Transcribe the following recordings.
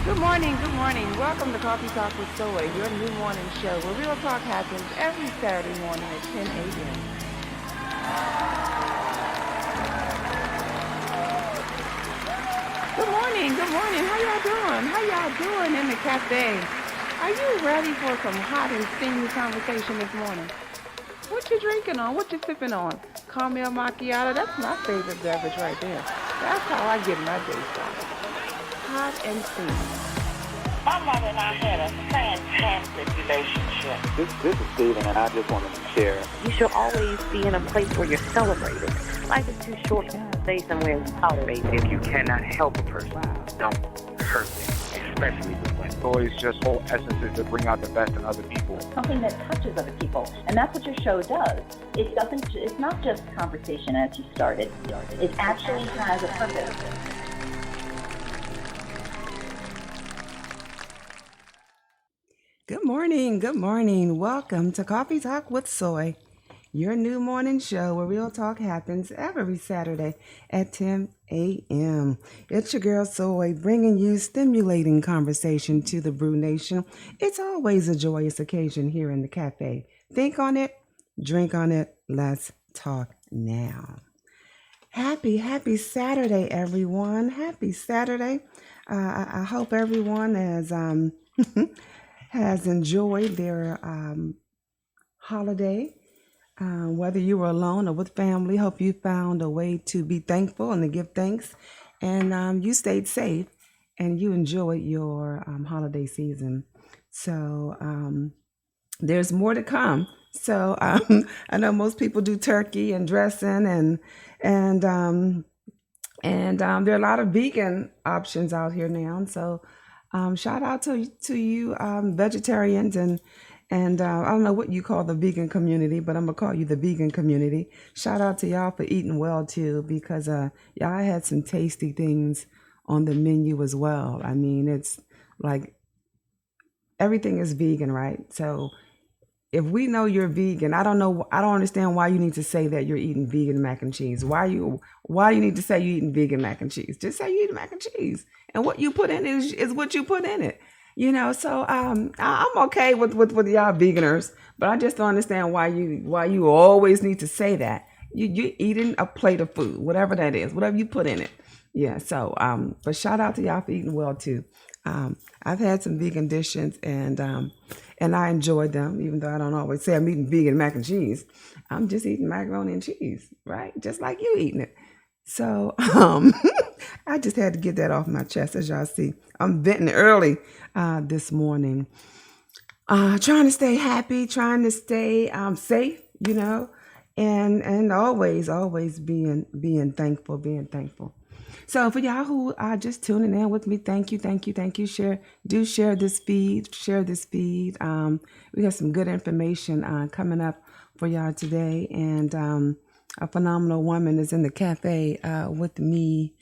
Good morning, good morning. Welcome to Coffee Talk with Soy, your new morning show where real talk happens every Saturday morning at 10 a.m. Good morning, good morning. How y'all doing? How y'all doing in the cafe? Are you ready for some hot and steamy conversation this morning? What you drinking on? What you sipping on? Caramel macchiato? That's my favorite beverage right there. That's how I get my day started. Hot and steamy. My mother and I had a fantastic relationship. This is Steven, and I just wanted to share. You should always be in a place where you're celebrated. Life is too short to stay somewhere and tolerate it. If you cannot help a person, don't hurt them, especially with women. Soy's just whole essence is to bring out the best in other people. Something that touches other people, and that's what your show does. It doesn't. It's not just conversation as you started. It actually has a purpose. Good morning, good morning. Welcome to Coffee Talk with Soy, your new morning show where real talk happens every Saturday at 10 a.m. It's your girl Soy bringing you stimulating conversation to the Brew Nation. It's always a joyous occasion here in the cafe. Think on it, drink on it, let's talk now. Happy Saturday, everyone. Happy Saturday. I hope everyone has enjoyed their holiday, whether you were alone or with family. Hope you found a way to be thankful and to give thanks, and you stayed safe and you enjoyed your holiday season. So there's more to come. So I know most people do turkey and dressing, and there are a lot of vegan options out here now. So shout out to you vegetarians and I don't know what you call the vegan community, but I'm gonna call you the vegan community. Shout out to y'all for eating well too, because y'all had some tasty things on the menu as well. I mean, it's like everything is vegan, right? So if we know you're vegan, I don't understand why you need to say that you're eating vegan mac and cheese. Why do you need to say you're eating vegan mac and cheese? Just say you eat mac and cheese, and what you put in it is what you put in it. So I'm okay with y'all veganers, but I just don't understand why you always need to say that. You're eating a plate of food, whatever that is, whatever you put in it. Yeah. So but shout out to y'all for eating well too. I've had some vegan dishes and I enjoyed them, even though I don't always say I'm eating vegan mac and cheese. I'm just eating macaroni and cheese, right? Just like you eating it. So I just had to get that off my chest. As y'all see, I'm venting early this morning. Trying to stay happy, trying to stay safe, and always being thankful. So for y'all who are just tuning in with me, thank you. Share this feed. We got some good information coming up for y'all today, and a phenomenal woman is in the cafe with me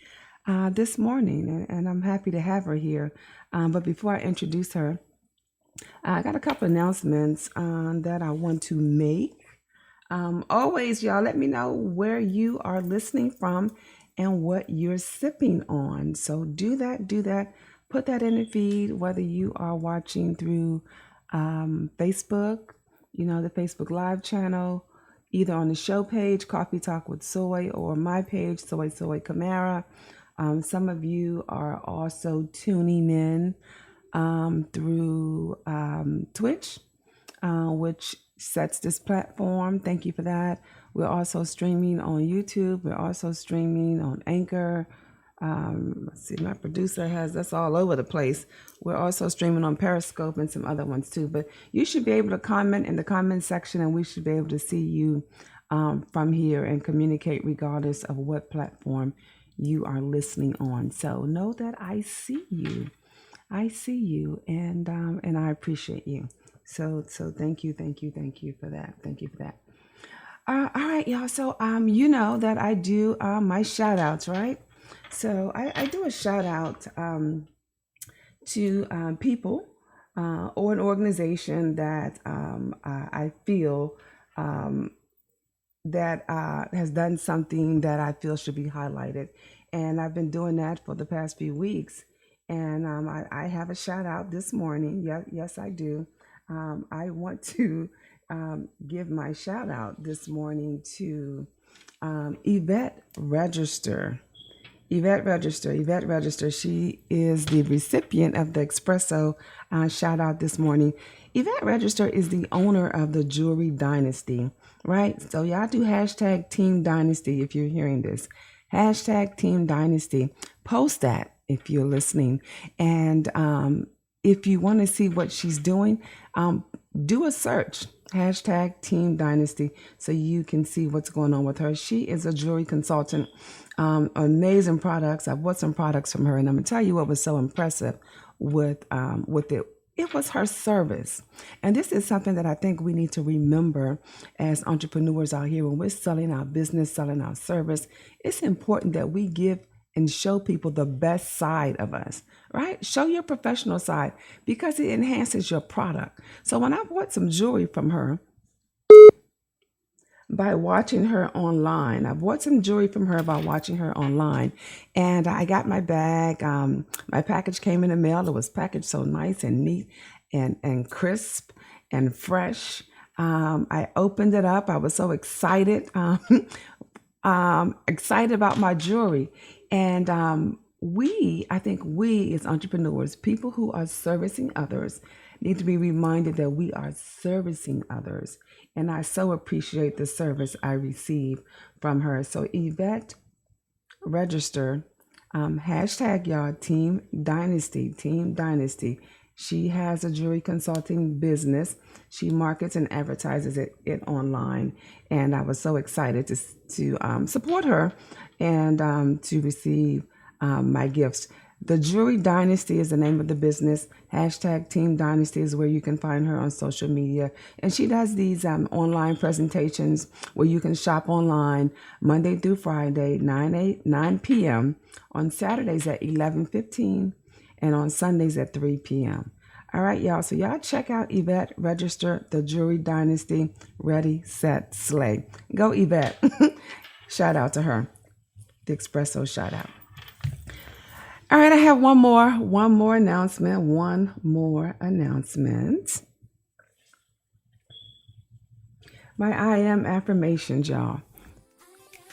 this morning, and I'm happy to have her here. But before I introduce her, I got a couple announcements that I want to make. Always, y'all, let me know where you are listening from and what you're sipping on. So do that. Put that in the feed, whether you are watching through Facebook, the Facebook Live channel, either on the show page, Coffee Talk with Soy, or my page, Soy Camara. Some of you are also tuning in through Twitch, which sets this platform. Thank you for that. We're also streaming on YouTube. We're also streaming on Anchor. Let's see, my producer has us all over the place. We're also streaming on Periscope and some other ones too. But you should be able to comment in the comment section, and we should be able to see you from here and communicate regardless of what platform you are listening on. So know that I see you. And I appreciate you. So thank you for that. Thank you for that. All right, y'all. So you know that I do my shout outs, right? So I do a shout out to people or an organization that I feel that has done something that I feel should be highlighted. And I've been doing that for the past few weeks. And I have a shout out this morning. Yes, I do. I want to give my shout out this morning to Yvette Register. Yvette Register. She is the recipient of the Espresso shout out this morning. Yvette Register is the owner of the Jewelry Dynasty, right? So y'all do hashtag Team Dynasty if you're hearing this. Hashtag Team Dynasty. Post that if you're listening. And if you want to see what she's doing, do a search. Hashtag Team Dynasty so you can see what's going on with her. She is a jewelry consultant. Amazing products. I've bought some products from her, and I'm gonna tell you what was so impressive with it. It was her service. And this is something that I think we need to remember as entrepreneurs out here when we're selling our business, selling our service. It's important that we give and show people the best side of us, right? Show your professional side because it enhances your product. So when I bought some jewelry from her, by watching her online. I bought some jewelry from her by watching her online. And I got my bag. My package came in the mail. It was packaged so nice and neat and crisp and fresh. I opened it up. I was so excited, excited about my jewelry. And I think we as entrepreneurs, people who are servicing others, need to be reminded that we are servicing others. And I so appreciate the service I receive from her. So Yvette Register, hashtag y'all, Team Dynasty. She has a jewelry consulting business. She markets and advertises it online. And I was so excited to support her and to receive my gifts. The Jewelry Dynasty is the name of the business. Hashtag Team Dynasty is where you can find her on social media. And she does these online presentations where you can shop online Monday through Friday, 9 p.m. on Saturdays at 11:15 and on Sundays at 3 p.m. All right, y'all. So y'all check out Yvette Register, the Jewelry Dynasty. Ready, set, slay. Go Yvette. Shout out to her. The Espresso shout out. All right, I have one more announcement. My I am affirmations, y'all.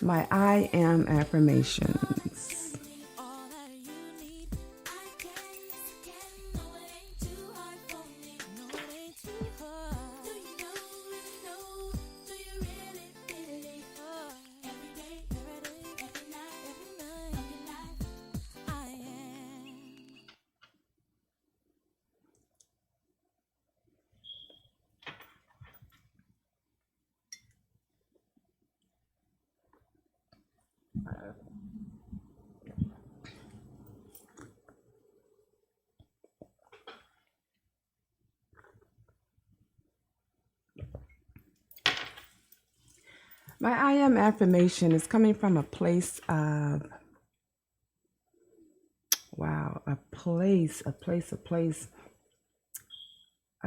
My I am affirmations. My I am affirmation is coming from a place of, wow, a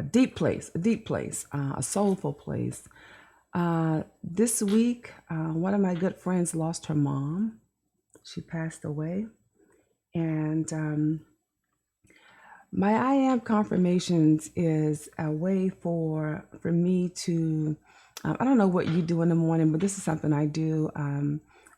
deep place, a soulful place. This week, one of my good friends lost her mom. She passed away. And my I am confirmations is a way for me to, I don't know what you do in the morning, but this is something I do.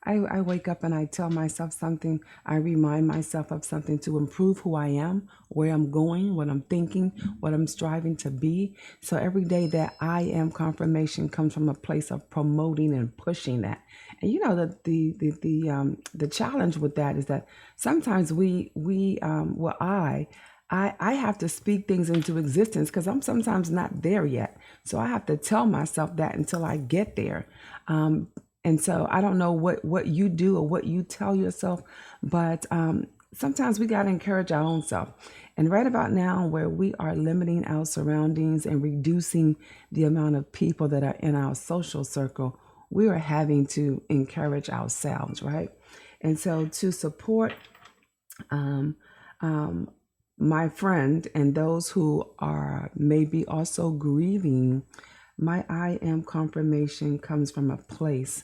I wake up and I tell myself something. I remind myself of something to improve who I am, where I'm going, what I'm thinking, what I'm striving to be. So every day that I am confirmation comes from a place of promoting and pushing that. And you know that the challenge with that is that sometimes I have to speak things into existence because I'm sometimes not there yet. So I have to tell myself that until I get there. And so I don't know what you do or what you tell yourself, but sometimes we got to encourage our own self. And right about now, where we are limiting our surroundings and reducing the amount of people that are in our social circle, we are having to encourage ourselves, right? And so to support my friend and those who are maybe also grieving, my I am confirmation comes from a place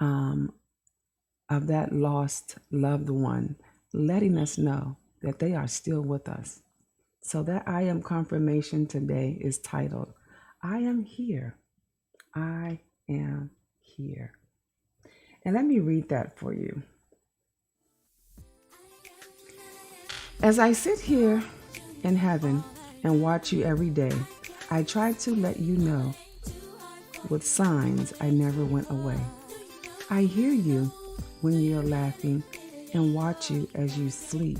of that lost loved one, letting us know that they are still with us. So that I am confirmation today is titled, I am here. I am here. And let me read that for you. As I sit here in heaven and watch you every day, I try to let you know with signs I never went away. I hear you when you're laughing and watch you as you sleep.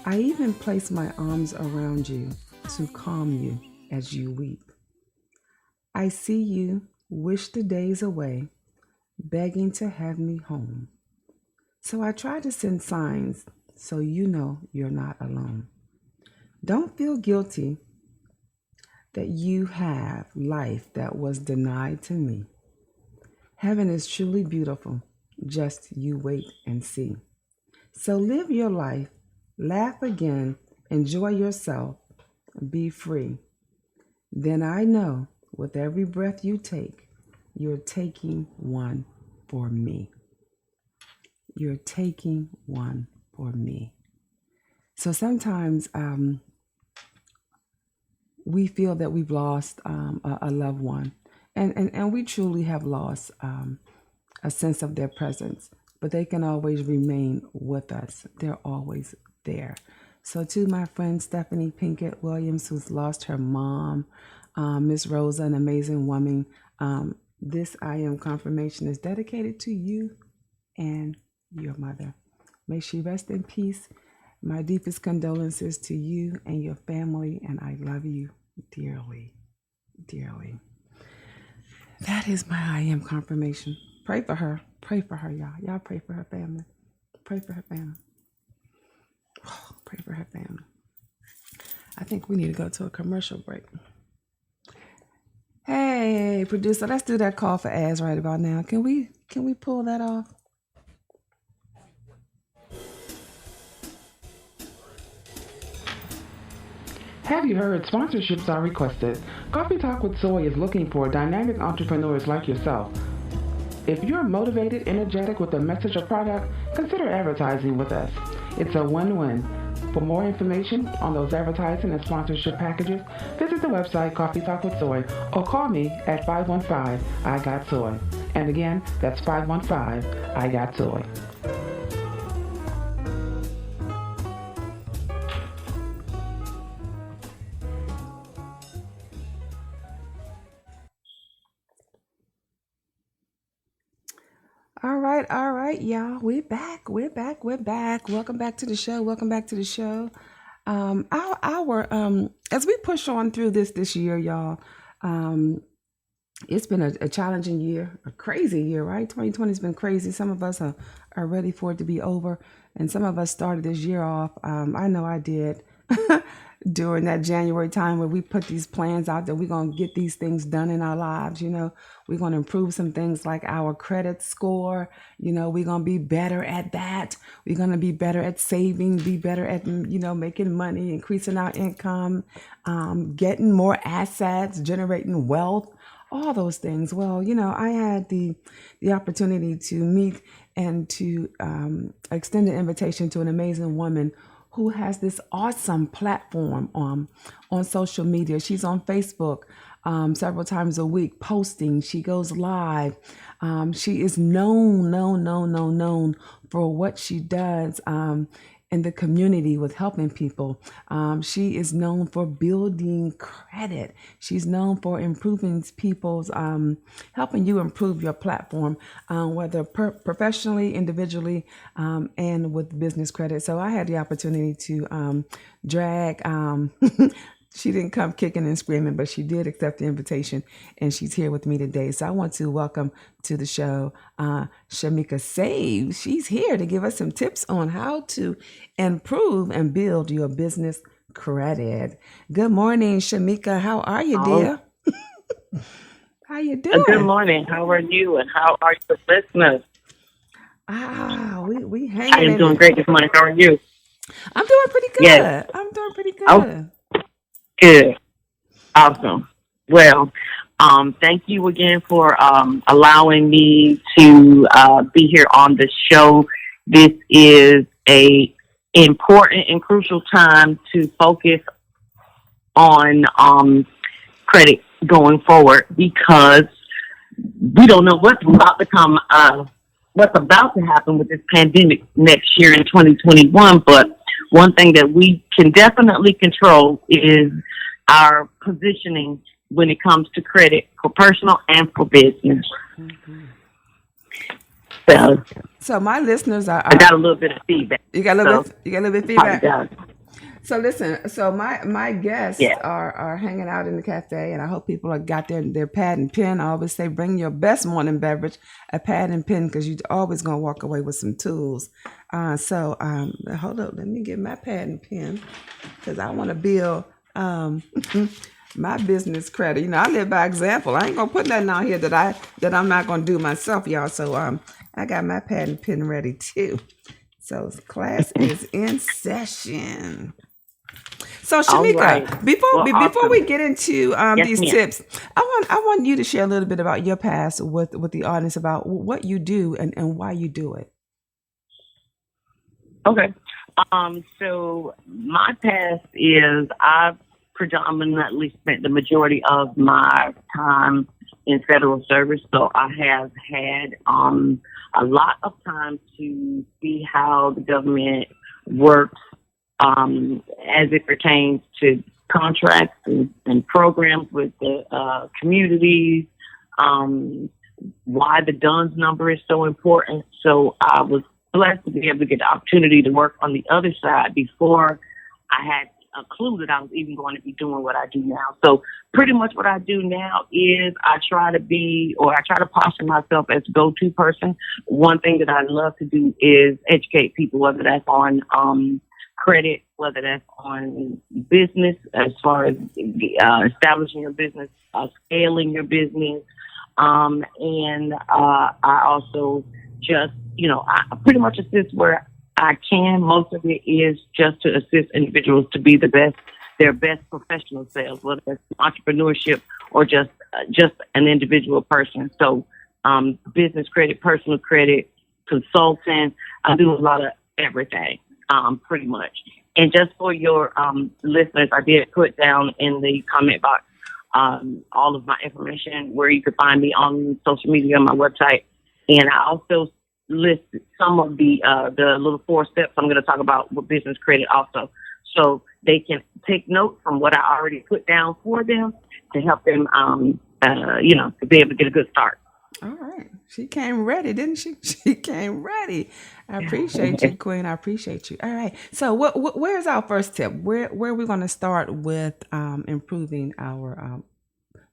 I even place my arms around you to calm you as you weep. I see you wish the days away, begging to have me home. So I try to send signs so you know you're not alone. Don't feel guilty that you have life that was denied to me. Heaven is truly beautiful, just you wait and see. So live your life, laugh again, enjoy yourself, be free. Then I know with every breath you take, you're taking one for me. You're taking one for me. So sometimes we feel that we've lost a loved one, and we truly have lost a sense of their presence, but they can always remain with us. They're always there. So to my friend Stephanie Pinkett Williams, who's lost her mom, Miss Rosa, an amazing woman, this I Am confirmation is dedicated to you and your mother. May she rest in peace. My deepest condolences to you and your family, and I love you dearly, dearly. That is my I Am confirmation. Pray for her. Pray for her, y'all. Y'all pray for her family. Pray for her family. Oh, pray for her family. I think we need to go to a commercial break. Hey, producer, let's do that call for ads right about now. Can we pull that off? Have you heard? Sponsorships are requested. Coffee Talk with Soy is looking for dynamic entrepreneurs like yourself. If you're motivated, energetic with a message or product, consider advertising with us. It's a win-win. For more information on those advertising and sponsorship packages, visit the website Coffee Talk with Soy or call me at 515-I-GOT-SOY. And again, that's 515-I-GOT-SOY. All right, y'all. We're back. Welcome back to the show. As we push on through this year, y'all, it's been a challenging year, a crazy year, right? 2020 has been crazy. Some of us are ready for it to be over, and some of us started this year off. I know I did. During that January time where we put these plans out that we're going to get these things done in our lives, we're going to improve some things like our credit score, we're going to be better at that. We're going to be better at saving, be better at, making money, increasing our income, getting more assets, generating wealth, all those things. Well, I had the opportunity to meet and to extend an invitation to an amazing woman who has this awesome platform on social media. She's on Facebook several times a week posting. She goes live. She is known for what she does in the community with helping people. She is known for building credit. She's known for improving people's, helping you improve your platform, whether professionally, individually, and with business credit. So I had the opportunity to drag, she didn't come kicking and screaming, but she did accept the invitation, and she's here with me today. So I want to welcome to the show Shamika Aves. She's here to give us some tips on how to improve and build your business credit. Good morning, Shamika. How are you, dear? How you doing? Good morning. How are you, and how are your listeners? We hanging. I am doing great this morning. How are you? I'm doing pretty good. Yes. I'm doing pretty good. Oh, good. Awesome. Well, thank you again for allowing me to be here on the show. This is a important and crucial time to focus on credit going forward, because we don't know what's about to come, what's about to happen with this pandemic next year in 2021. But one thing that we can definitely control is our positioning when it comes to credit for personal and for business. Mm-hmm. So So my listeners are, I got a little bit of feedback. you got a little bit, you got a little bit of feedback. Apologize. So listen, so my guests Yeah. are hanging out in the cafe, and I hope people have got their pad and pen. I always say, bring your best morning beverage, a pad and pen, because you're always gonna walk away with some tools. Hold up, let me get my pad and pen, because I want to build my business credit. You know, I live by example. I ain't gonna put nothing out here that I'm not gonna do myself, y'all. So I got my pad and pen ready too. So class is in session. So All Shamika, right. before Well, before we awesome. get into Yes, these ma'am. tips, I want you to share a little bit about your past with the audience about what you do and why you do it. Okay. So my past is I've predominantly spent the majority of my time in federal service. So I have had a lot of time to see how the government works as it pertains to contracts and programs with the communities, why the DUNS number is so important. So I was blessed to be able to get the opportunity to work on the other side before I had a clue that I was even going to be doing what I do now. So pretty much what I do now is I try to posture myself as a go-to person. One thing that I love to do is educate people, whether that's on credit, whether that's on business, as far as establishing your business, scaling your business. And I also just, I pretty much assist where I can. Most of it is just to assist individuals to be their best professional selves, whether it's entrepreneurship or just an individual person. So, business credit, personal credit, consulting. I do a lot of everything, pretty much. And just for your listeners, I did put down in the comment box all of my information where you could find me on social media, on my website, and I also listed some of the little 4 steps I'm going to talk about with business credit also, so they can take note from what I already put down for them to help them, to be able to get a good start. All right. She came ready, didn't she? She came ready. I appreciate you, Queen. I appreciate you. All right. So where's our first tip? Where are we going to start with improving our,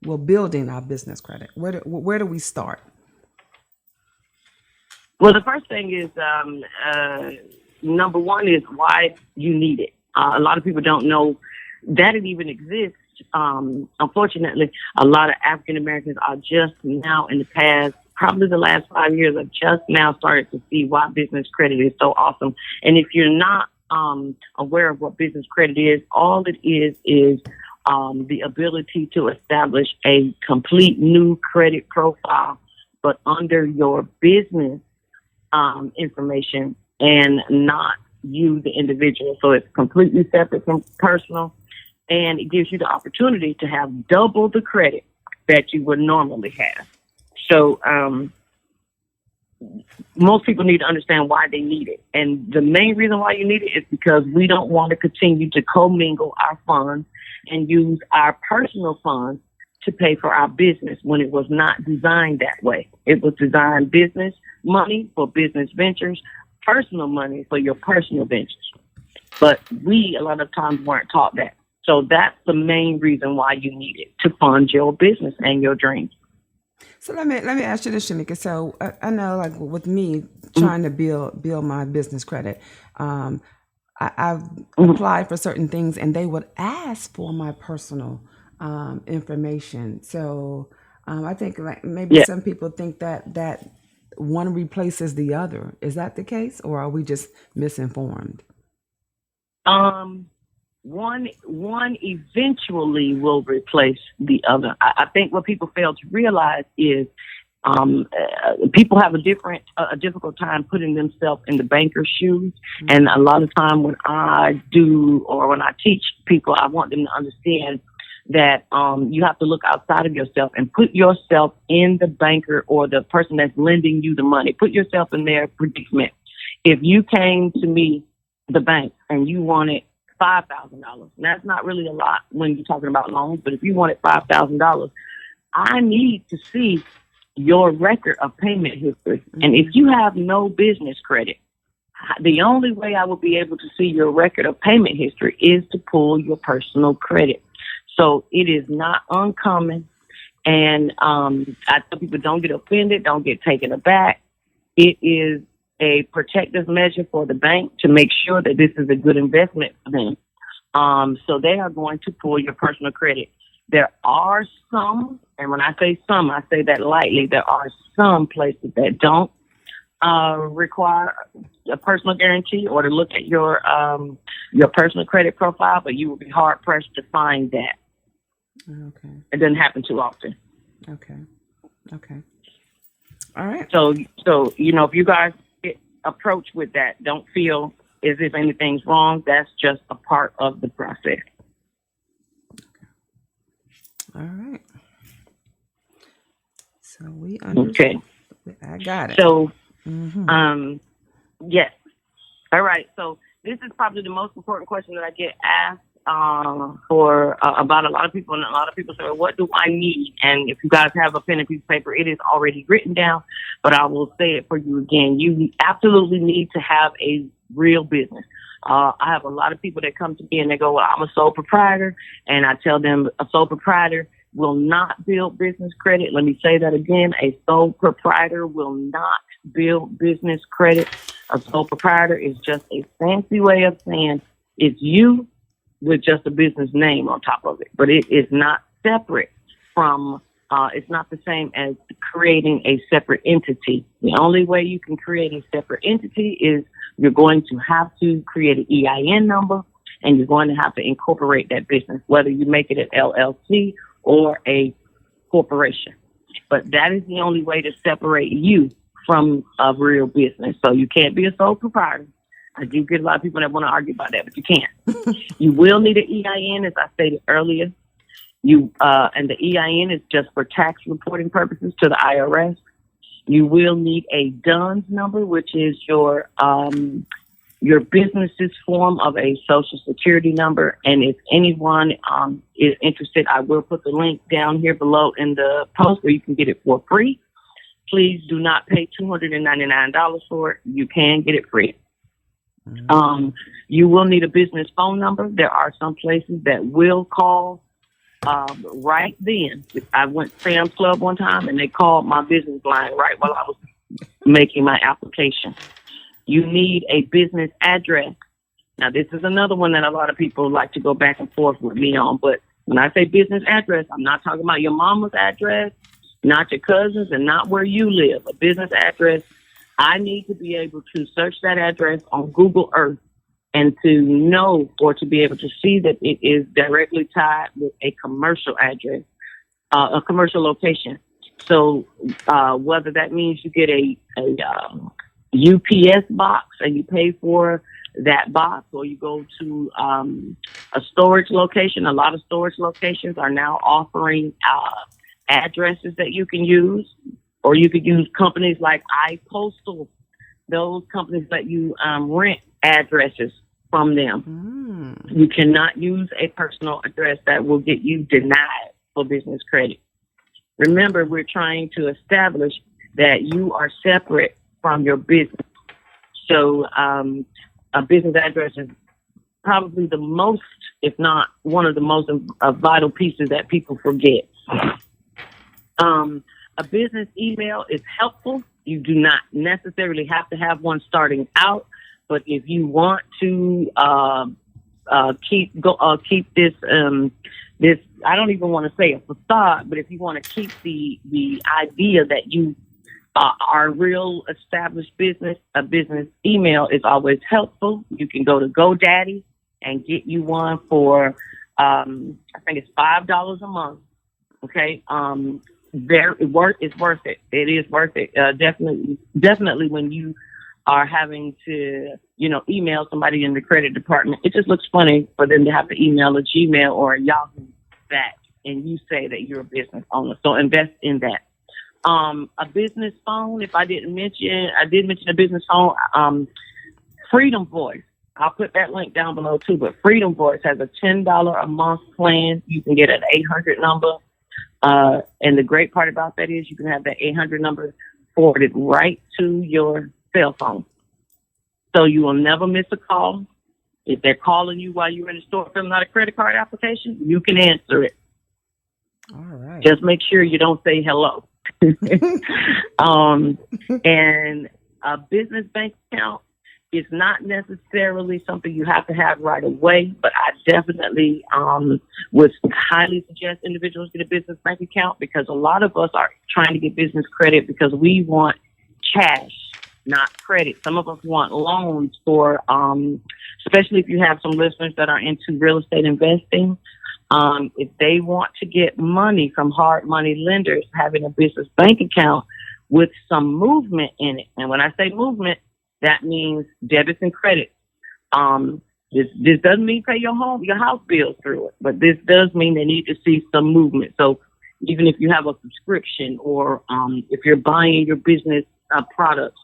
building our business credit? Where do we start? Well, the first thing is, number one is why you need it. A lot of people don't know that it even exists. Unfortunately, a lot of African Americans are just now in the past, probably the last 5 years, have just now started to see why business credit is so awesome. And if you're not aware of what business credit is, all it is the ability to establish a complete new credit profile, but under your business information and not you, the individual. So it's completely separate from personal, and it gives you the opportunity to have double the credit that you would normally have. So most people need to understand why they need it. And the main reason why you need it is because we don't want to continue to commingle our funds and use our personal funds to pay for our business when it was not designed that way. It was designed business money for business ventures, personal money for your personal ventures. But we, a lot of times, weren't taught that. So that's the main reason why you need it, to fund your business and your dreams. So let me ask you this, Shamika. So I know, like with me trying to build my business credit, I've applied for certain things, and they would ask for my personal information. So I think like maybe some people think that one replaces the other. Is that the case, or are we just misinformed? One eventually will replace the other. I think what people fail to realize is people have a difficult time putting themselves in the banker's shoes. And a lot of time when I do or when I teach people, I want them to understand that you have to look outside of yourself and put yourself in the banker or the person that's lending you the money. Put yourself in their predicament. If you came to me, the bank, and you wanted $5,000, that's not really a lot when you're talking about loans, but if you wanted $5,000, I need to see your record of payment history. And if you have no business credit, the only way I will be able to see your record of payment history is to pull your personal credit. So it is not uncommon. And I tell people, don't get offended, don't get taken aback. It is a protective measure for the bank to make sure that this is a good investment for them. So they are going to pull your personal credit. There are some, and when I say some, I say that lightly, there are some places that don't require a personal guarantee or to look at your personal credit profile, but you will be hard pressed to find that. Okay. It doesn't happen too often. Okay. All right. So if you guys get approached with that, don't feel as if anything's wrong. That's just a part of the process. All right. So we understand. Okay. I got it. So, yes. All right. So this is probably the most important question that I get asked about a lot of people, and a lot of people say, well, what do I need? And if you guys have a pen and piece of paper, it is already written down, but I will say it for you again. You absolutely need to have a real business. I have a lot of people that come to me and they go, well, I'm a sole proprietor. And I tell them a sole proprietor will not build business credit. Let me say that again. A sole proprietor will not build business credit. A sole proprietor is just a fancy way of saying it's you with just a business name on top of it. But it is not separate from, it's not the same as creating a separate entity. The only way you can create a separate entity is you're going to have to create an EIN number, and you're going to have to incorporate that business, whether you make it an LLC or a corporation. But that is the only way to separate you from a real business. So you can't be a sole proprietor. I do get a lot of people that want to argue about that, but you can't. You will need an EIN, as I stated earlier. And the EIN is just for tax reporting purposes to the IRS. You will need a DUNS number, which is your business's form of a social security number. And if anyone is interested, I will put the link down here below in the post where you can get it for free. Please do not pay $299 for it. You can get it free. You will need a business phone number. There are some places that will call right then. I went to Sam's Club one time and they called my business line right while I was making my application. You need a business address. Now, this is another one that a lot of people like to go back and forth with me on. But when I say business address, I'm not talking about your mama's address, not your cousin's, and not where you live. A business address, I need to be able to search that address on Google Earth and to know or to be able to see that it is directly tied with a commercial address, a commercial location. So whether that means you get a UPS box and you pay for that box, or you go to a storage location. A lot of storage locations are now offering addresses that you can use, or you could use companies like iPostal. Those companies let you rent addresses from them. You cannot use a personal address. That will get you denied for business credit. Remember, we're trying to establish that you are separate from your business. So a business address is probably the most, if not one of the most vital pieces that people forget. A business email is helpful. You do not necessarily have to have one starting out, but if you want to keep this this, I don't even want to say a facade, but if you want to keep the idea that you are a real established business, a business email is always helpful. You can go to GoDaddy and get you one for I think it's $5 a month. Okay. It's worth it. It is worth it. Definitely when you are having to, email somebody in the credit department, it just looks funny for them to have to email a Gmail or a Yahoo back, and you say that you're a business owner. So invest in that. A business phone. If I did mention a business phone. Freedom Voice. I'll put that link down below too. But Freedom Voice has a $10 a month plan. You can get an 800 number. And the great part about that is you can have that 800 number forwarded right to your cell phone. So you will never miss a call. If they're calling you while you're in the store filling out a credit card application, you can answer it. All right. Just make sure you don't say hello. And a business bank account is not necessarily something you have to have right away, but I definitely would highly suggest individuals get a business bank account, because a lot of us are trying to get business credit because we want cash, not credit. Some of us want loans for, especially if you have some listeners that are into real estate investing. If they want to get money from hard money lenders, having a business bank account with some movement in it. And when I say movement, that means debits and credits. This doesn't mean pay your house bills through it, but this does mean they need to see some movement. So even if you have a subscription, or if you're buying your business products,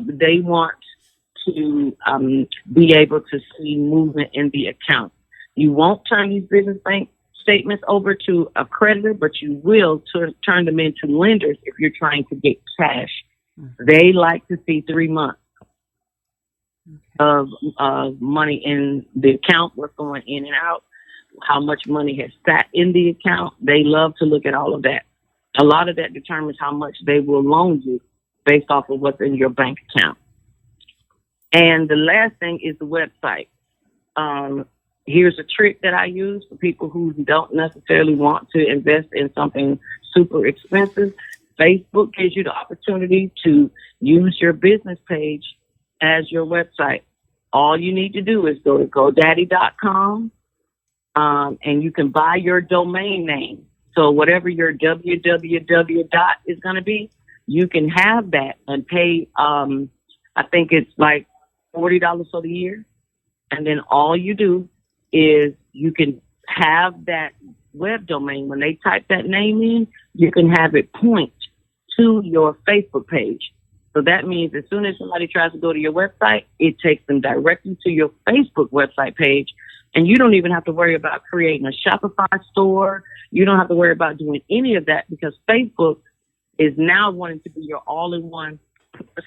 they want to be able to see movement in the account. You won't turn these business bank statements over to a creditor, but you will turn them into lenders if you're trying to get cash. They like to see 3 months of money in the account, what's going in and out, how much money has sat in the account. They love to look at all of that. A lot of that determines how much they will loan you based off of what's in your bank account. And the last thing is the website. Here's a trick that I use for people who don't necessarily want to invest in something super expensive. Facebook gives you the opportunity to use your business page as your website. All you need to do is go to GoDaddy.com, and you can buy your domain name. So whatever your www dot is going to be, you can have that and pay, I think it's like $40 for the year. And then all you do is you can have that web domain. When they type that name in, you can have it point to your Facebook page. So that means as soon as somebody tries to go to your website, it takes them directly to your Facebook website page. And you don't even have to worry about creating a Shopify store. You don't have to worry about doing any of that, because Facebook is now wanting to be your all-in-one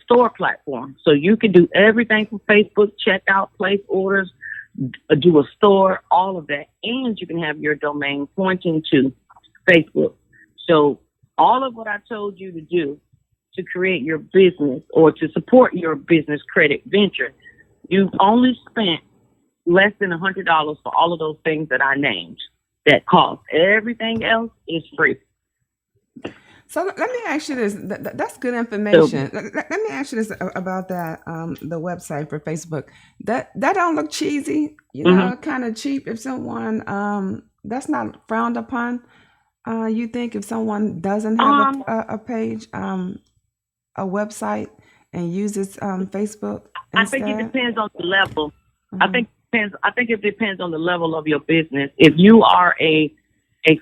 store platform. So you can do everything from Facebook, check out, place orders, do a store, all of that. And you can have your domain pointing to Facebook. So all of what I told you to do to create your business or to support your business credit venture, you've only spent less than $100 for all of those things that I named that cost. Everything else is free. So let me ask you this. That's good information. Let me ask you this about that, the website for Facebook. That don't look cheesy, kind of cheap. If someone, that's not frowned upon. You think if someone doesn't have a page, a website, and uses Facebook instead? I think it depends on the level. I think it depends on the level of your business. If you are a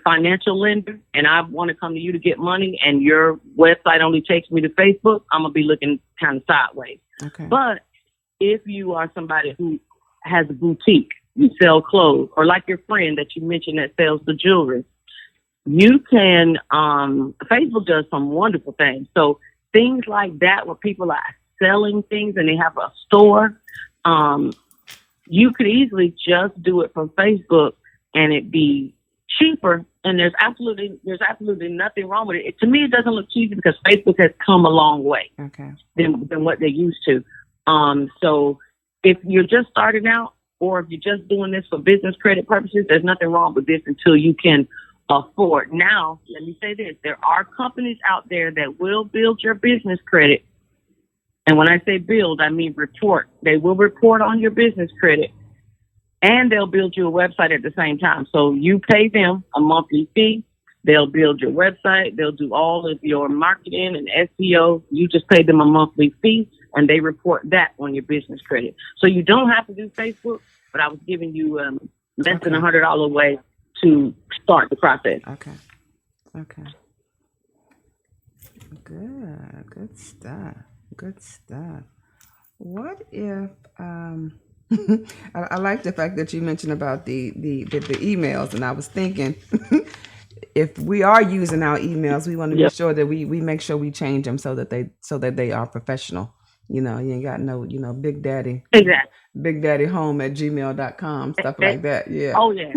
financial lender and I want to come to you to get money and your website only takes me to Facebook, I'm going to be looking kind of sideways. Okay. But if you are somebody who has a boutique, you sell clothes, or like your friend that you mentioned that sells the jewelry, you can, Facebook does some wonderful things. So things like that where people are selling things and they have a store, you could easily just do it from Facebook and it be cheaper, and there's absolutely nothing wrong with it. To me, it doesn't look cheesy because Facebook has come a long way than what they used to. So if you're just starting out, or if you're just doing this for business credit purposes, there's nothing wrong with this until you can afford. Now, let me say this: there are companies out there that will build your business credit, and when I say build, I mean report. They will report on your business credit, and they'll build you a website at the same time. So you pay them a monthly fee. They'll build your website. They'll do all of your marketing and SEO. You just pay them a monthly fee, and they report that on your business credit. So you don't have to do Facebook, but I was giving you less than $100 way to start the process. Okay. Okay. Good stuff. Good stuff. What if I like the fact that you mentioned about the emails, and I was thinking if we are using our emails, we want to be sure that we make sure we change them so that they are professional. You ain't got no, Big Daddy. Exactly. Big Daddy Home at gmail.com, stuff like that. Yeah. Oh yeah.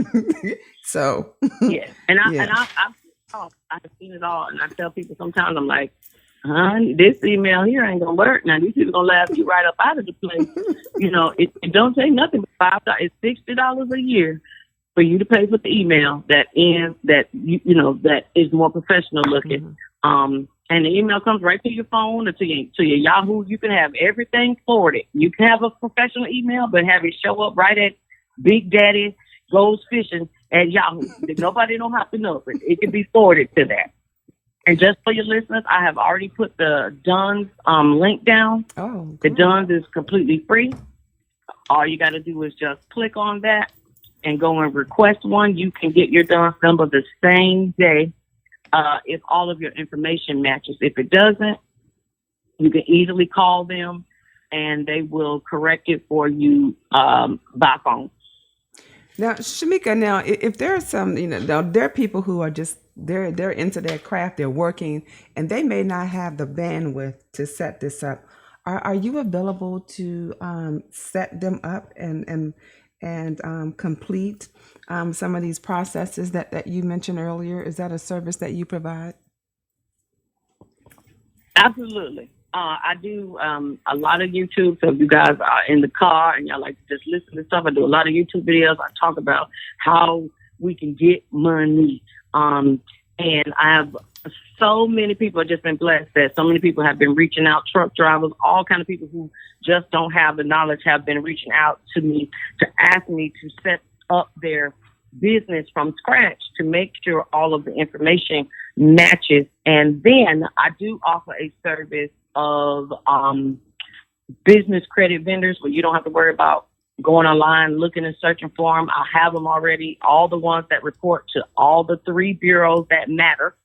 So yeah. And I've seen it all, and I tell people sometimes, I'm like, honey, this email here ain't gonna work. Now these people gonna laugh you right up out of the place. It don't take nothing but $5. It's $60 a year for you to pay for the email that is more professional looking. Mm-hmm. And the email comes right to your phone or to your Yahoo. You can have everything forwarded. You can have a professional email, but have it show up right at Big Daddy Goes Fishing at Yahoo. Nobody don't have to know it. It can be forwarded to that. And just for your listeners, I have already put the DUNS link down. Oh, cool. The DUNS is completely free. All you got to do is just click on that and go and request one. You can get your DUNS number the same day if all of your information matches. If it doesn't, you can easily call them and they will correct it for you by phone. Now, Shamika, if there are some, there are people who are just, they're into their craft, they're working, and they may not have the bandwidth to set this up. Are you available to set them up and complete some of these processes that you mentioned earlier? Is that a service that you provide? Absolutely. I do a lot of YouTube. So if you guys are in the car and y'all like to just listen to stuff, I do a lot of YouTube videos. I talk about how we can get money. And I have so many people have just been blessed that so many people have been reaching out, truck drivers, all kind of people who just don't have the knowledge have been reaching out to me to ask me to set up their business from scratch to make sure all of the information matches. And then I do offer a service of business credit vendors where you don't have to worry about going online, looking and searching for them. I have them already, all the ones that report to all the 3 bureaus that matter.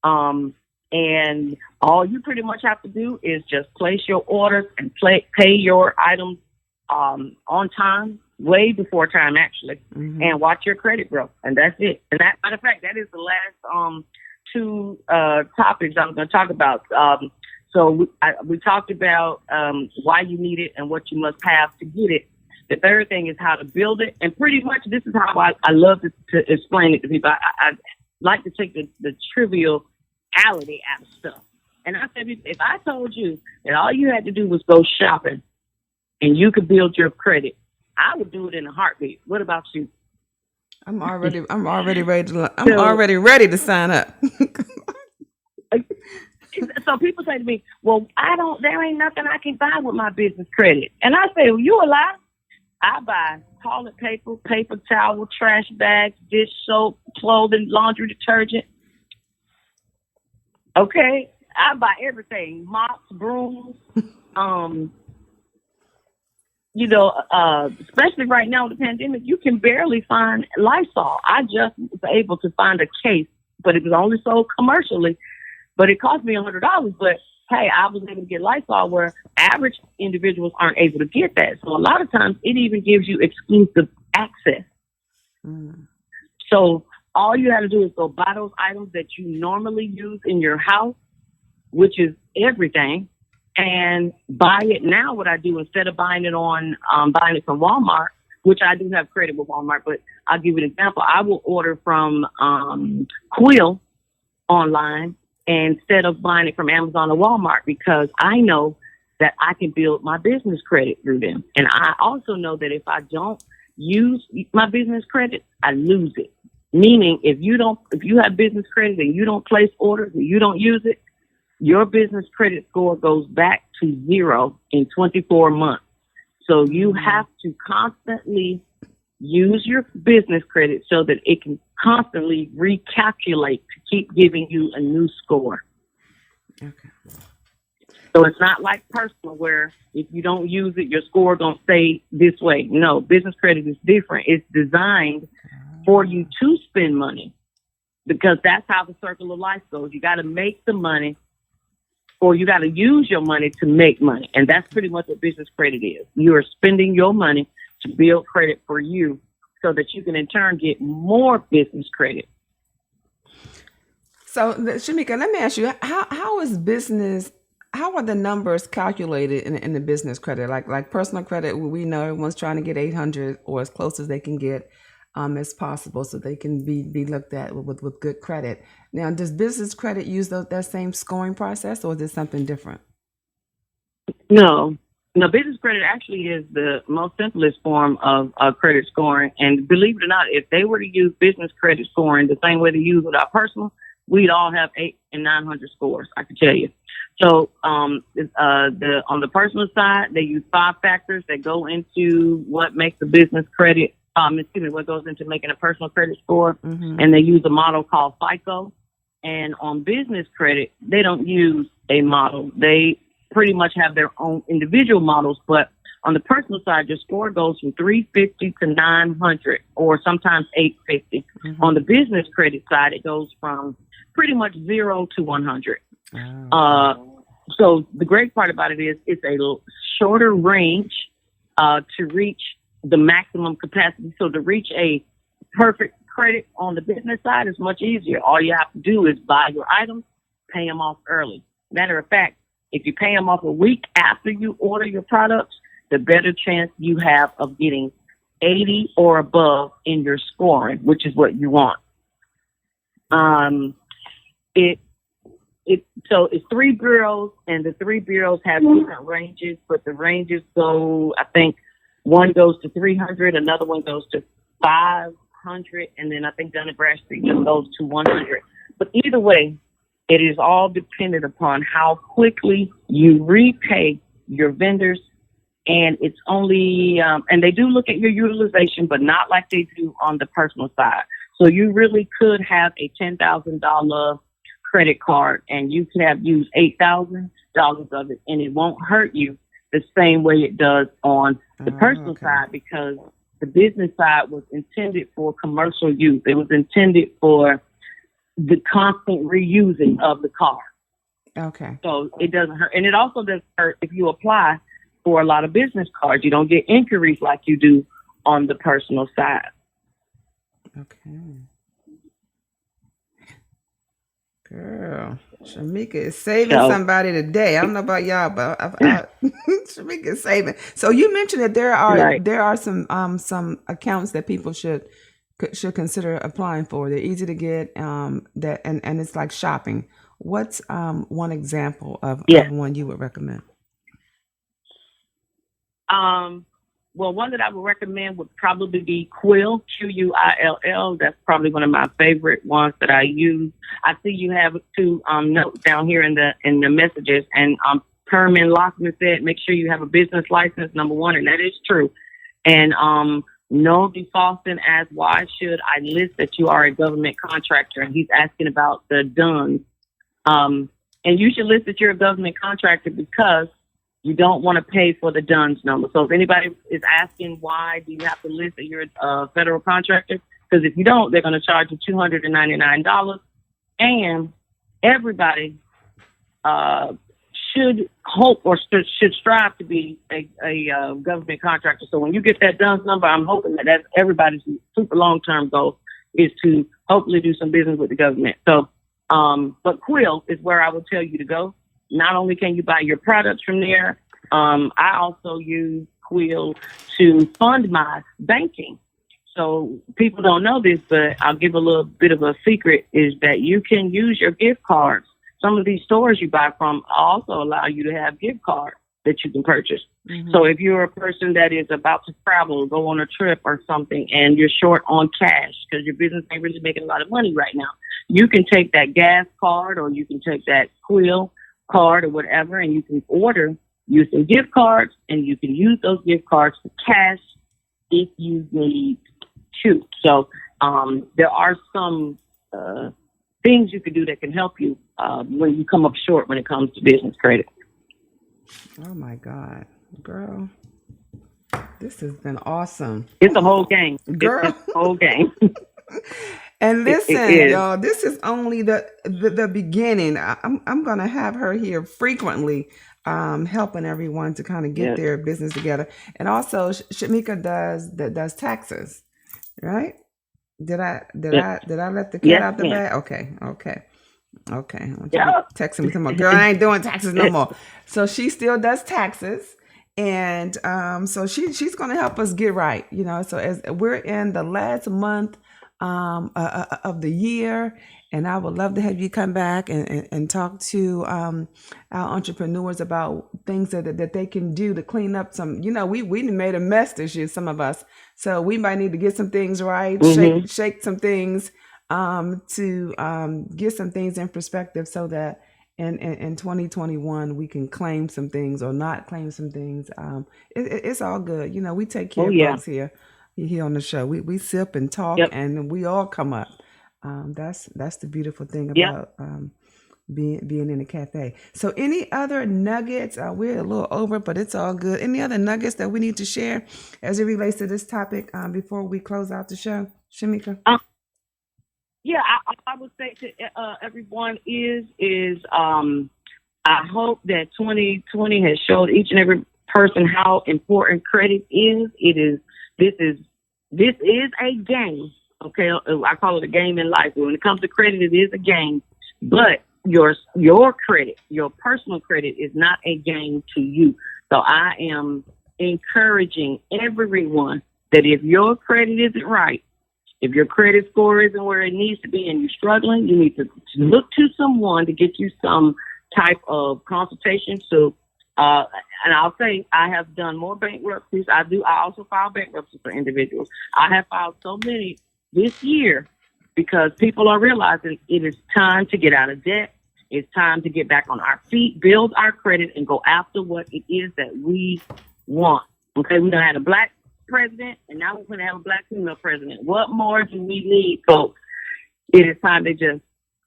And all you pretty much have to do is just place your orders and pay your items on time, way before time actually, and watch your credit grow. And that's it. And that, matter of fact, that is the last 2 topics I'm going to talk about. So we talked about why you need it and what you must have to get it. The third thing is how to build it. And pretty much this is how I love to explain it to people. I like to take the triviality out of stuff. And I said, if I told you that all you had to do was go shopping and you could build your credit, I would do it in a heartbeat. What about you? I'm already ready to sign up. So people say to me, well, there ain't nothing I can buy with my business credit. And I say, well, you a lie. I buy toilet paper, paper towel, trash bags, dish soap, clothing, laundry detergent. Okay. I buy everything, mops, brooms, especially right now with the pandemic, you can barely find Lysol. I just was able to find a case, but it was only sold commercially. But it cost me $100. But hey, I was able to get Lysol where average individuals aren't able to get that. So a lot of times it even gives you exclusive access. So all you have to do is go buy those items that you normally use in your house, which is everything, and buy it now. What I do, instead of buying it from Walmart, which I do have credit with Walmart, but I'll give you an example. I will order from Quill online instead of buying it from Amazon or Walmart, because I know that I can build my business credit through them. And I also know that if I don't use my business credit, I lose it. Meaning if you have business credit and you don't place orders and you don't use it, your business credit score goes back to 0 in 24 months. So you have to constantly use your business credit so that it can constantly recalculate to keep giving you a new score. Okay. So it's not like personal where if you don't use it, your score going to stay this way. No, business credit is different. It's designed for you to spend money because that's how the circle of life goes. You got to make the money or you got to use your money to make money. And that's pretty much what business credit is. You are spending your money to build credit for you so that you can in turn get more business credit. So, Shamika, let me ask you, how are the numbers calculated in the business credit? Like personal credit, we know everyone's trying to get 800 or as close as they can get as possible so they can be looked at with good credit. Now, does business credit use that same scoring process or is it something different? No, business credit actually is the most simplest form of credit scoring. And believe it or not, if they were to use business credit scoring the same way they use with our personal, we'd all have 800 and 900 scores, I can tell you. So on the personal side, they use 5 factors that go into what makes a business credit, what goes into making a personal credit score. Mm-hmm. And they use a model called FICO. And on business credit, they don't use a model. They pretty much have their own individual models. But on the personal side, your score goes from 350 to 900 or sometimes 850. Mm-hmm. On the business credit side, it goes from pretty much 0 to 100. So the great part about it is it's a shorter range to reach the maximum capacity. So to reach a perfect credit on the business side is much easier. All you have to do is buy your items, pay them off early. Matter of fact, if you pay them off a week after you order your products, the better chance you have of getting 80 or above in your scoring, which is what you want. So it's 3 bureaus, and the 3 bureaus have different ranges, but the ranges go, I think one goes to 300, another one goes to 500, and then I think Dun & Bradstreet just goes to 100. But either way, it is all dependent upon how quickly you repay your vendors, and it's only, and they do look at your utilization, but not like they do on the personal side. So you really could have a $10,000 credit card and you could have used $8,000 of it, and it won't hurt you the same way it does on the personal side, because the business side was intended for commercial use. It was intended for the constant reusing of the card. Okay. So it doesn't hurt. And it also doesn't hurt if you apply for a lot of business cards. You don't get inquiries like you do on the personal side. Okay. Girl, Shamika is saving somebody today. I don't know about y'all, but Shamika is saving. So you mentioned that there are some accounts that people should consider applying for. They're easy to get. And it's like shopping. What's one example of one you would recommend? Well, one that I would recommend would probably be Quill, Quill. That's probably one of my favorite ones that I use. I see you have 2 notes down here in the messages, and Perman Lockman said, make sure you have a business license, number 1, and that is true. And no defaulting as why should I list that you are a government contractor, and he's asking about the DUNS. And you should list that you're a government contractor because you don't want to pay for the DUNS number. So if anybody is asking why do you have to list that you're a federal contractor, because if you don't, they're going to charge you $299. And everybody should hope or should strive to be a government contractor. So when you get that DUNS number, I'm hoping that that's everybody's super long-term goal is to hopefully do some business with the government. So, but Quill is where I would tell you to go. Not only can you buy your products from there, I also use Quill to fund my banking. So people don't know this, but I'll give a little bit of a secret is that you can use your gift cards. Some of these stores you buy from also allow you to have gift cards that you can purchase. Mm-hmm. So if you're a person that is about to travel, go on a trip or something, and you're short on cash because your business ain't really making a lot of money right now, you can take that gas card or you can take that Quill card or whatever, and you can order using gift cards, and you can use those gift cards for cash if you need too. So there are some things you can do that can help you when you come up short when it comes to business credit. Oh my God, girl, this has been awesome, It's a whole game. girl. It's a whole game. And It listen, is. y'all, this is only the beginning. I'm gonna have her here frequently, helping everyone to kind of get Yeah. their business together. And also, Shamika does taxes, right? Yeah. Did I let the cat Yes, out the ma'am. bag? Okay. I want you to Yeah. text me tomorrow. Girl, I ain't doing taxes no more. So she still does taxes. And so she's gonna help us get right, So as we're in the last month of the year, and I would love to have you come back and talk to our entrepreneurs about things that they can do to clean up some. We made a mess this year, some of us. So we might need to get some things right, Mm-hmm. shake some things, to get some things in perspective, so that in 2021 we can claim some things or not claim some things. It's all good. We take care Oh, of yeah. folks here on the show. We sip and talk, Yep. and we all come up. That's the beautiful thing Yep. about being in a cafe. So any other nuggets? We're a little over, but it's all good. Any other nuggets that we need to share as it relates to this topic before we close out the show, Shamika? Yeah, I would say to everyone is I hope that 2020 has showed each and every person how important credit is. This is a game. Okay, I call it a game in life. When it comes to credit, it is a game. But your credit, your personal credit, is not a game to you. So I am encouraging everyone that if your credit isn't right, if your credit score isn't where it needs to be and you're struggling, you need to look to someone to get you some type of consultation. So, and I'll say I have done more bankruptcies. I also file bankruptcy for individuals. I have filed so many this year because people are realizing it is time to get out of debt. It's time to get back on our feet, build our credit, and go after what it is that we want. Okay, we done had a black president, and now we're going to have a black female president. What more do we need, folks? It is time to just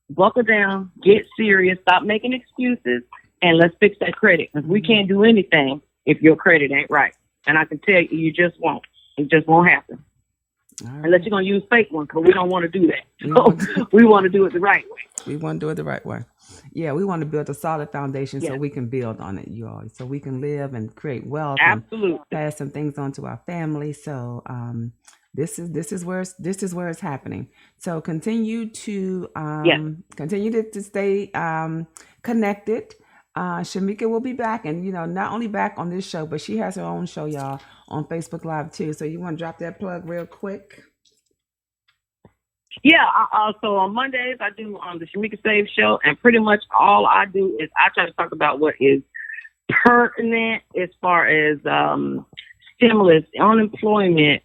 buckle down, get serious, stop making excuses, and let's fix that credit. Because we can't do anything if your credit ain't right. And I can tell you, you just won't. It just won't happen. Right. Unless you're going to use fake ones, but we don't want to do that. So we want to do it the right way. We want to do it the right way. Yeah, we want to build a solid foundation so we can build on it, you all. So we can live and create wealth. Absolutely. And pass some things on to our family. So this is where it's happening. So continue to stay connected. Shamika will be back, and not only back on this show, but she has her own show, y'all, on Facebook Live too. So you want to drop that plug real quick? Yeah, so on Mondays I do the Shamika Aves show, and pretty much all I do is I try to talk about what is pertinent as far as stimulus, unemployment,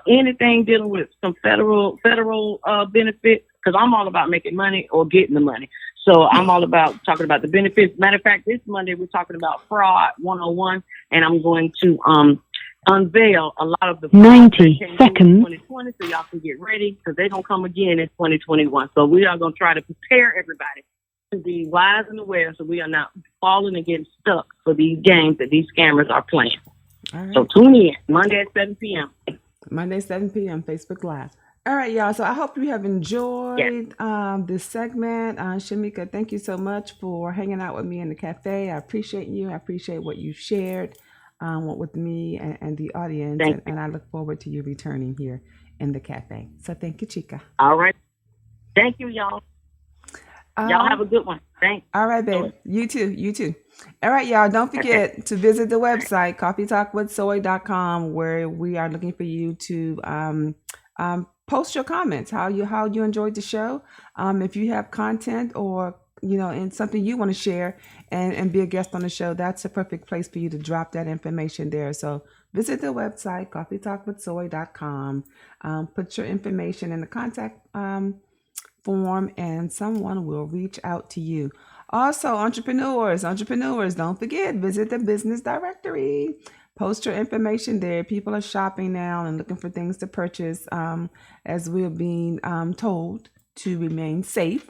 anything dealing with some federal benefits, because I'm all about making money or getting the money. So I'm all about talking about the benefits. Matter of fact, this Monday we're talking about fraud 101, and I'm going to unveil a lot of the 90 seconds 2020, so y'all can get ready, because they're going to come again in 2021. So we are going to try to prepare everybody to be wise and aware, so we are not falling and getting stuck for these games that these scammers are playing. All right. So tune in Monday at 7 p.m. Monday 7 p.m. Facebook Live. All right, y'all. So I hope you have enjoyed this segment. Shamika, thank you so much for hanging out with me in the cafe. I appreciate you. I appreciate what you shared with me and the audience. And I look forward to you returning here in the cafe. So thank you, Chica. All right. Thank you, y'all. Y'all have a good one. Thanks. All right, babe. You too. All right, y'all. Don't forget to visit the website, CoffeeTalkwithSoy.com, where we are looking for you to post your comments, how you enjoyed the show. If you have content or and something you want to share and be a guest on the show, that's a perfect place for you to drop that information there. So visit the website, CoffeeTalkwithSoy.com. Put your information in the contact form, and someone will reach out to you. Also, entrepreneurs, don't forget, visit the business directory. Post your information there. People are shopping now and looking for things to purchase, as we're being told to remain safe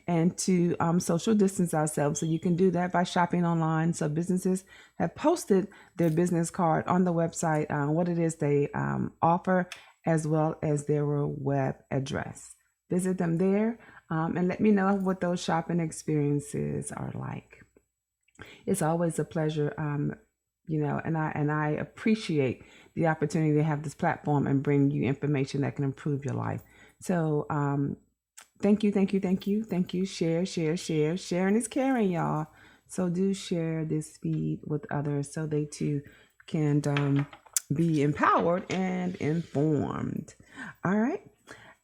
and to social distance ourselves. So you can do that by shopping online. So businesses have posted their business card on the website, what it is they offer, as well as their web address. Visit them there, and let me know what those shopping experiences are like. It's always a pleasure, and I appreciate the opportunity to have this platform and bring you information that can improve your life. So thank you, thank you, thank you, thank you. Share, share, share. Sharing is caring, y'all. So do share this feed with others so they too can be empowered and informed. All right.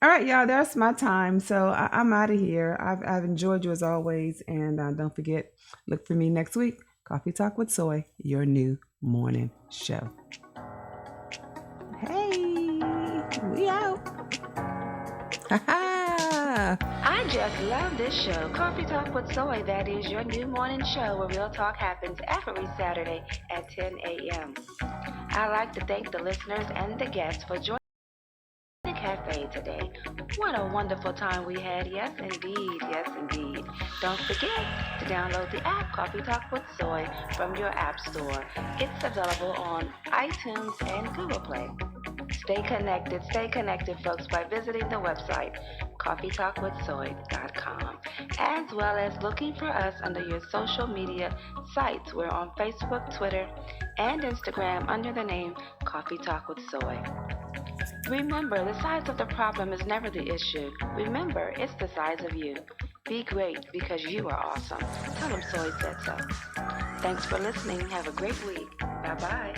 All right, y'all, that's my time. So I'm out of here. I've enjoyed you as always. And don't forget, look for me next week. Coffee Talk with Soy, your new morning show. Hey, we out. I just love this show, Coffee Talk with Soy. That is your new morning show where real talk happens every Saturday at 10 a.m. I'd like to thank the listeners and the guests for joining the cafe today. What a wonderful time we had. Yes, indeed. Yes, indeed. Don't forget to download the app Coffee Talk with Soy from your app store. It's available on iTunes and Google Play. Stay connected, folks, by visiting the website CoffeeTalkwithSoy.com, as well as looking for us under your social media sites. We're on Facebook, Twitter, and Instagram under the name Coffee Talk with Soy. Remember, the size of the problem is never the issue. Remember, it's the size of you. Be great because you are awesome. Tell them Soy said so. Thanks for listening. Have a great week. Bye-bye.